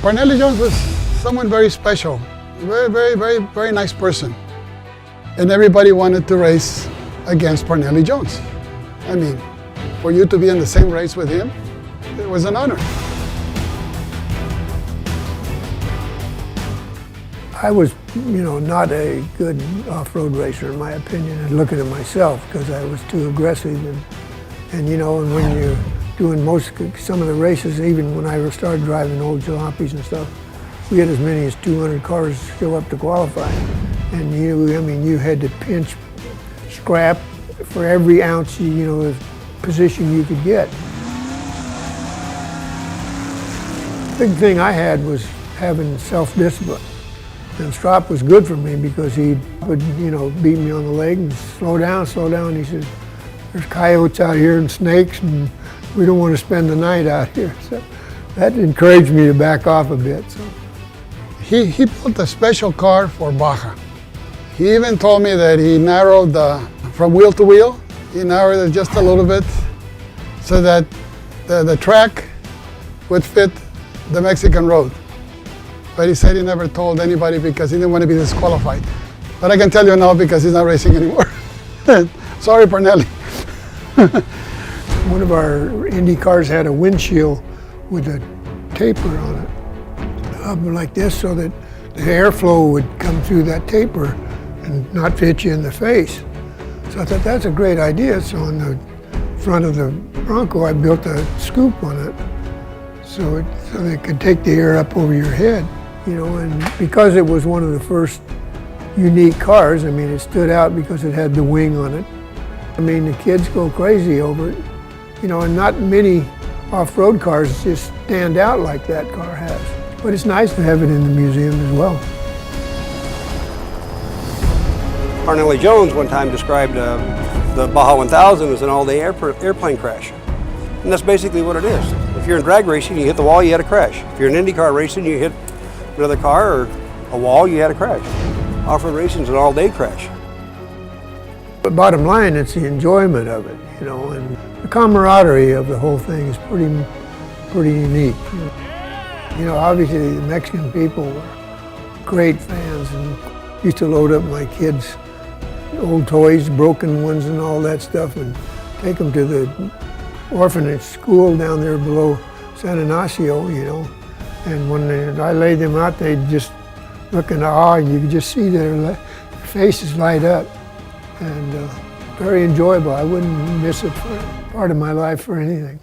Parneli Jones was someone very special, very nice person. And everybody wanted to race against Parneli Jones. I mean, for you to be in the same race with him, it was an honor. I was, not a good off-road racer in my opinion, and looking at myself because I was too aggressive. And when you're doing some of the races, even when I started driving old jalopies and stuff, we had as many as 200 cars show up to qualify. And you had to pinch scrap for every ounce, of position you could get. The big thing I had was having self-discipline. And Strop was good for me because he would, beat me on the leg and slow down. He says, there's coyotes out here and snakes, and we don't want to spend the night out here. So that encouraged me to back off a bit. So. He built a special car for Baja. He even told me that he narrowed from wheel to wheel, he narrowed it just a little bit so that the track would fit the Mexican road. But he said he never told anybody because he didn't want to be disqualified. But I can tell you now because he's not racing anymore. Sorry, Parneli. One of our Indy cars had a windshield with a taper on it, like this, so that the airflow would come through that taper and not hit you in the face. So I thought that's a great idea. So on the front of the Bronco, I built a scoop on it so it could take the air up over your head. And because it was one of the first unique cars, it stood out because it had the wing on it. The kids go crazy over it, and not many off-road cars just stand out like that car has. But it's nice to have it in the museum as well. Parneli Jones one time described the Baja 1000 as an all-day airplane crash. And that's basically what it is. If you're in drag racing, you hit the wall, you had a crash. If you're in IndyCar racing, you hit another car or a wall, you had a crash. Off-road racing is an all-day crash. But bottom line, it's the enjoyment of it, and the camaraderie of the whole thing is pretty unique. Obviously the Mexican people were great fans and used to load up my kids' old toys, broken ones and all that stuff, and take them to the orphanage school down there below San Ignacio, And when I laid them out, they'd just look in awe. You could just see their faces light up. And very enjoyable. I wouldn't miss it for part of my life for anything.